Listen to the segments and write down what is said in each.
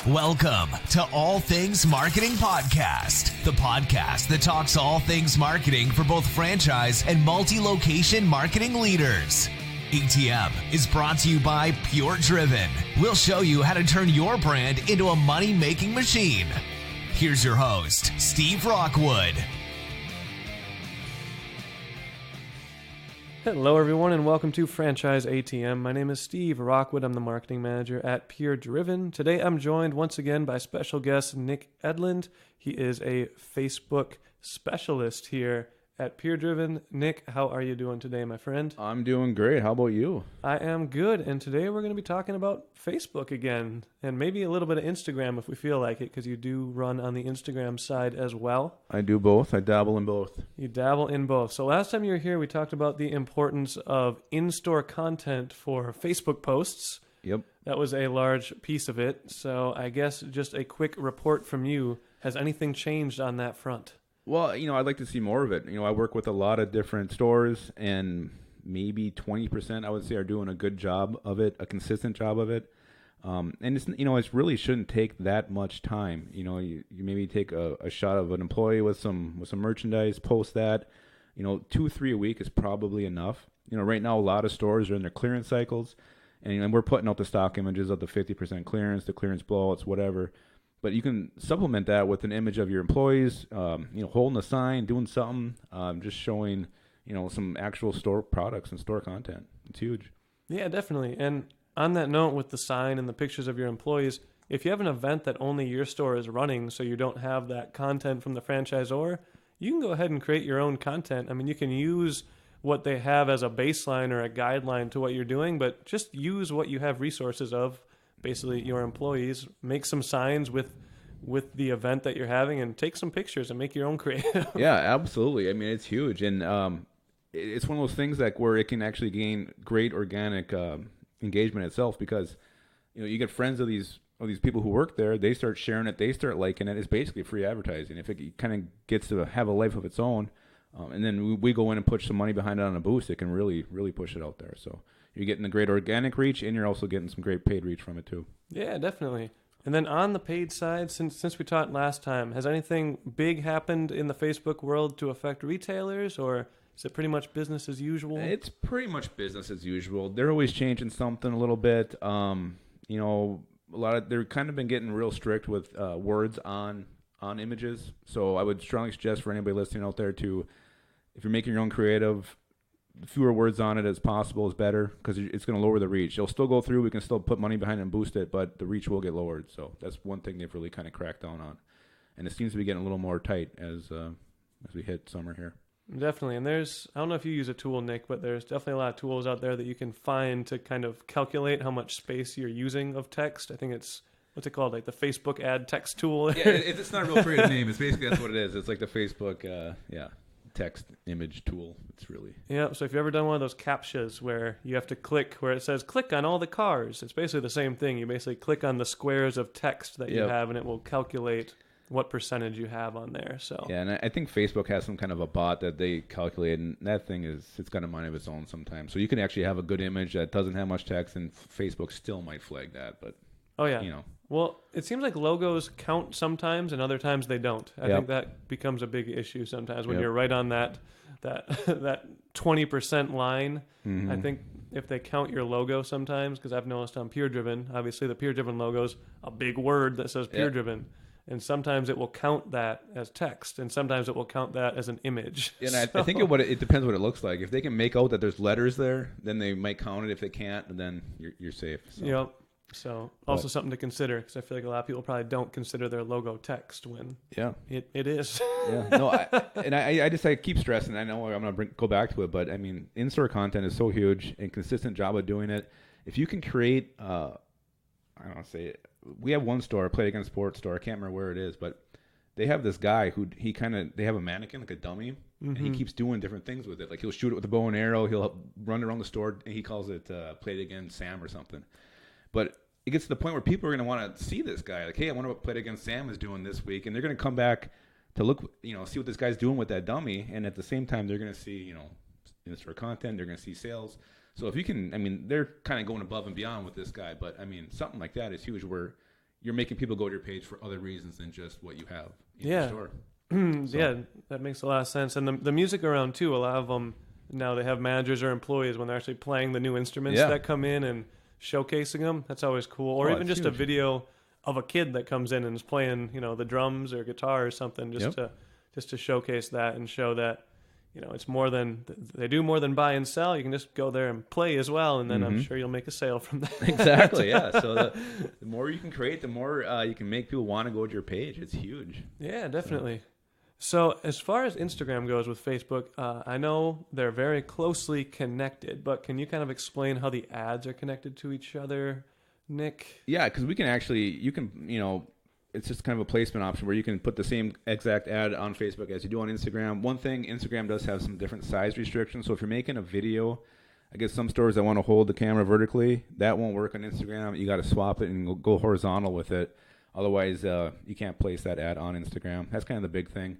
Welcome to All Things Marketing Podcast, the podcast that talks all things marketing for both franchise and multi-location marketing leaders. ATM is brought to you by PureDriven. We'll show you how to turn your brand into a money-making machine. Here's your host, Steve Rockwood. Hello, everyone, and welcome to Franchise ATM. My name is Steve Rockwood. I'm the marketing manager at PureDriven. Today, I'm joined once again by special guest Nick Edlund. He is a Facebook specialist here at PureDriven. Nick, how are you doing today, my friend? I'm doing great. How about you? I am good, and today we're going to be talking about Facebook again, and maybe a little bit of Instagram if we feel like it, because you do run on the Instagram side as well. I do both. I dabble in both. You dabble in both. So last time you were here, we talked about the importance of in-store content for Facebook posts. Yep. That was a large piece of it. So I guess just a quick report from you. Has anything changed on that front? Well, I'd like to see more of it. I work with a lot of different stores, and maybe 20%, I would say, are doing a good job of it, a consistent job of it. And it really shouldn't take that much time. You maybe take a shot of an employee with some merchandise, post that. 2-3 a week is probably enough. Right now a lot of stores are in their clearance cycles, and we're putting out the stock images of the 50% clearance, the clearance blowouts, whatever. But you can supplement that with an image of your employees, holding a sign, doing something, just showing, some actual store products and store content. It's huge. Yeah, definitely. And on that note, with the sign and the pictures of your employees, if you have an event that only your store is running, so you don't have that content from the franchisor, you can go ahead and create your own content. I mean, you can use what they have as a baseline or a guideline to what you're doing, but just use what you have resources of. Basically, your employees, make some signs with the event that you're having and take some pictures and make your own creative. Yeah, absolutely. I mean, it's huge. And it's one of those things where it can actually gain great organic engagement itself, because, you get friends of these people who work there. They start sharing it. They start liking it. It's basically free advertising. If it kind of gets to have a life of its own, and then we go in and put some money behind it on a boost, it can really, really push it out there. So you're getting a great organic reach, and you're also getting some great paid reach from it too. Yeah, definitely. And then on the paid side, since we talked last time, has anything big happened in the Facebook world to affect retailers, or is it pretty much business as usual? It's pretty much business as usual. They're always changing something a little bit. They're kind of been getting real strict with words on images. So I would strongly suggest for anybody listening out there to, if you're making your own creative, fewer words on it as possible is better, because it's going to lower the reach. It'll still go through. We can still put money behind it and boost it, but the reach will get lowered. So that's one thing they've really kind of cracked down on. And it seems to be getting a little more tight as we hit summer here. Definitely. And I don't know if you use a tool, Nick, but there's definitely a lot of tools out there that you can find to kind of calculate how much space you're using of text. I think it's, what's it called? Like the Facebook ad text tool. Yeah, it's not a real creative name. It's basically, that's what it is. It's like the Facebook, text image tool. It's really... Yeah, so if you've ever done one of those CAPTCHAs where you have to click, where it says click on all the cars, it's basically the same thing. You basically click on the squares of text that you have, and it will calculate what percentage you have on there. So yeah, and I think Facebook has some kind of a bot that they calculate, and that thing it's got a mind of its own sometimes. So you can actually have a good image that doesn't have much text, and Facebook still might flag that, but Well, it seems like logos count sometimes, and other times they don't. I think that becomes a big issue sometimes when you're right on that 20% line. Mm-hmm. I think if they count your logo sometimes, because I've noticed on PureDriven, obviously the PureDriven logo's a big word that says PureDriven. And sometimes it will count that as text, and sometimes it will count that as an image. And I think it depends what it looks like. If they can make out that there's letters there, then they might count it. If they can't, then you're safe. So. Yep. So also something to consider, because I feel like a lot of people probably don't consider their logo text when it is. Yeah. No, I keep stressing. I know I'm going to go back to it, but I mean, in-store content is so huge, and consistent job of doing it. If you can create, we have one store, Play Against Sports store. I can't remember where it is, but they have this guy who they have a mannequin, like a dummy, and he keeps doing different things with it. Like he'll shoot it with a bow and arrow. He'll run around the store, and he calls it Play It Again Sam or something. But it gets to the point where people are going to want to see this guy. Like, hey, I wonder what Play It Again Sam is doing this week. And they're going to come back to look, see what this guy's doing with that dummy. And at the same time, they're going to see, in-store content. They're going to see sales. So if you can, they're kind of going above and beyond with this guy. But, something like that is huge, where you're making people go to your page for other reasons than just what you have in your store. Yeah, that makes a lot of sense. And the music around too, a lot of them now they have managers or employees when they're actually playing the new instruments that come in and showcasing them. That's always cool. Or even just huge. A video of a kid that comes in and is playing, the drums or guitar or something, just to showcase that and show that, it's more than they do more than buy and sell. You can just go there and play as well, and then I'm sure you'll make a sale from that. Exactly, yeah. So the more you can create, the more you can make people want to go to your page. It's huge. Yeah, definitely. So as far as Instagram goes with Facebook, I know they're very closely connected, but can you kind of explain how the ads are connected to each other, Nick? Yeah, because we can actually, it's just kind of a placement option where you can put the same exact ad on Facebook as you do on Instagram. One thing, Instagram does have some different size restrictions. So if you're making a video, I guess some stores that want to hold the camera vertically, that won't work on Instagram. You got to swap it and go horizontal with it. Otherwise, you can't place that ad on Instagram. That's kind of the big thing.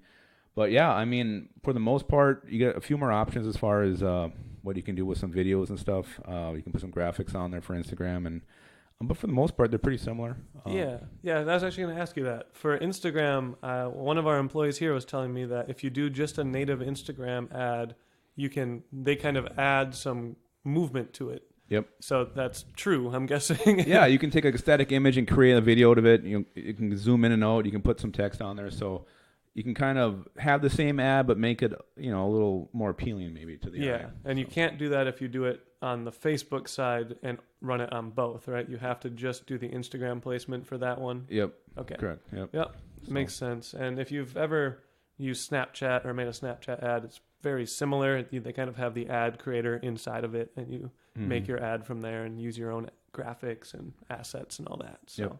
But yeah, I mean, for the most part, you get a few more options as far as what you can do with some videos and stuff. You can put some graphics on there for Instagram, but for the most part, they're pretty similar. Yeah, I was actually going to ask you that. For Instagram, one of our employees here was telling me that if you do just a native Instagram ad, they kind of add some movement to it. Yep. So that's true, I'm guessing. Yeah, you can take a static image and create a video out of it. You can zoom in and out. You can put some text on there. So you can kind of have the same ad, but make it, a little more appealing maybe to the eye. Yeah, and you can't do that if you do it on the Facebook side and run it on both, right? You have to just do the Instagram placement for that one. Yep. Okay. Correct. Yep. So. Makes sense. And if you've ever used Snapchat or made a Snapchat ad, it's very similar. They kind of have the ad creator inside of it, and you make your ad from there and use your own graphics and assets and all that. So. Yep.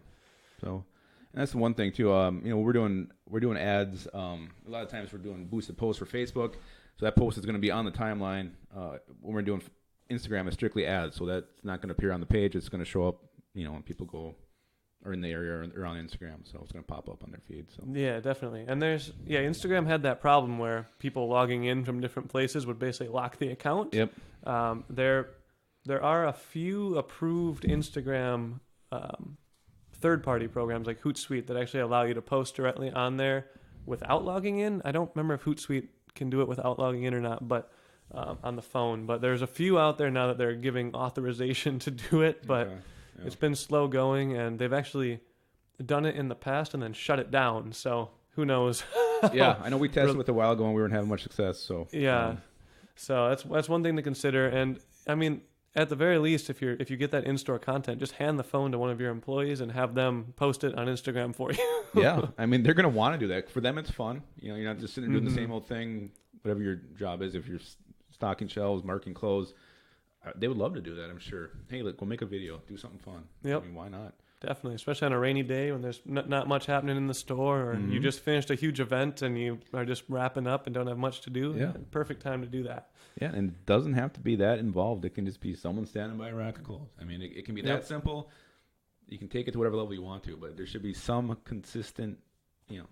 So. And that's the one thing too. We're doing ads. A lot of times we're doing boosted posts for Facebook, so that post is going to be on the timeline. When we're doing Instagram, it's strictly ads, so that's not going to appear on the page. It's going to show up, when people go or in the area or on Instagram, so it's going to pop up on their feed. So yeah, definitely. And Instagram had that problem where people logging in from different places would basically lock the account. Yep. There are a few approved Instagram third-party programs like Hootsuite that actually allow you to post directly on there without logging in. I don't remember if Hootsuite can do it without logging in or not, but on the phone. But there's a few out there now that they're giving authorization to do it, but it's been slow going, and they've actually done it in the past and then shut it down. So who knows? Yeah, I know we tested with a while ago and we weren't having much success. So yeah, so that's one thing to consider. And I mean, at the very least, if you get that in-store content, just hand the phone to one of your employees and have them post it on Instagram for you. Yeah, I mean, they're going to want to do that. For them, it's fun. You're not just sitting there doing the same old thing, whatever your job is. If you're stocking shelves, marking clothes, they would love to do that, I'm sure. Hey, look, go make a video. Do something fun. Yep. I mean, why not? Definitely, especially on a rainy day when there's not much happening in the store, or you just finished a huge event and you are just wrapping up and don't have much to do. Yeah. Perfect time to do that. Yeah, and it doesn't have to be that involved. It can just be someone standing by a rack of clothes. I mean, it can be that simple. You can take it to whatever level you want to, but there should be some consistent,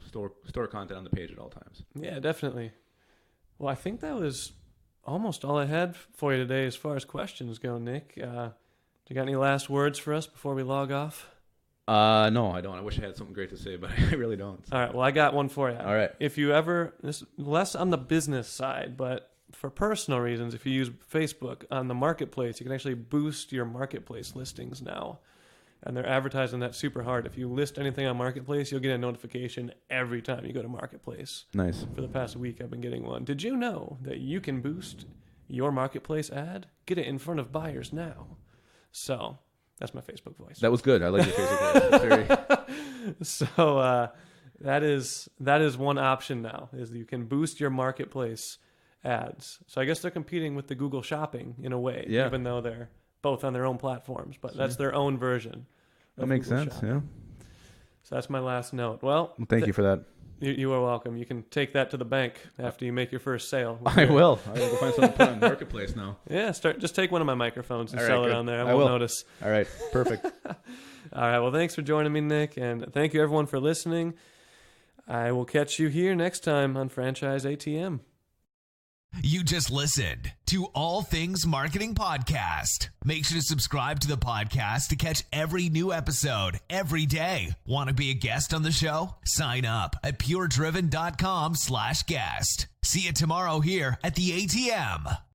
store content on the page at all times. Yeah, definitely. Well, I think that was almost all I had for you today as far as questions go, Nick. Do you got any last words for us before we log off? No, I don't. I wish I had something great to say, but I really don't. All right, well, I got one for you. All right. If you ever, this less on the business side, but for personal reasons, if you use Facebook on the marketplace, you can actually boost your marketplace listings now. And they're advertising that super hard. If you list anything on Marketplace, you'll get a notification every time you go to Marketplace. Nice. For the past week, I've been getting one. Did you know that you can boost your Marketplace ad? Get it in front of buyers now. So that's my Facebook voice. That was good. I like your Facebook voice. So that is one option now, is you can boost your Marketplace ads. So I guess they're competing with the Google Shopping in a way, even though they're both on their own platforms, but that's their own version. That makes Google sense, Shopping. yeah. So that's my last note. Well, thank you for that. You are welcome. You can take that to the bank after you make your first sale. I will. I will go find something to put on Marketplace now. Yeah, just take one of my microphones and All sell right, it good. on there. I won't will. notice. All right, perfect. All right, well, thanks for joining me, Nick, and thank you, everyone, for listening. I will catch you here next time on Franchise ATM. You just listened to All Things Marketing Podcast. Make sure to subscribe to the podcast to catch every new episode every day. Want to be a guest on the show? Sign up at puredriven.com/guest. See you tomorrow here at the ATM.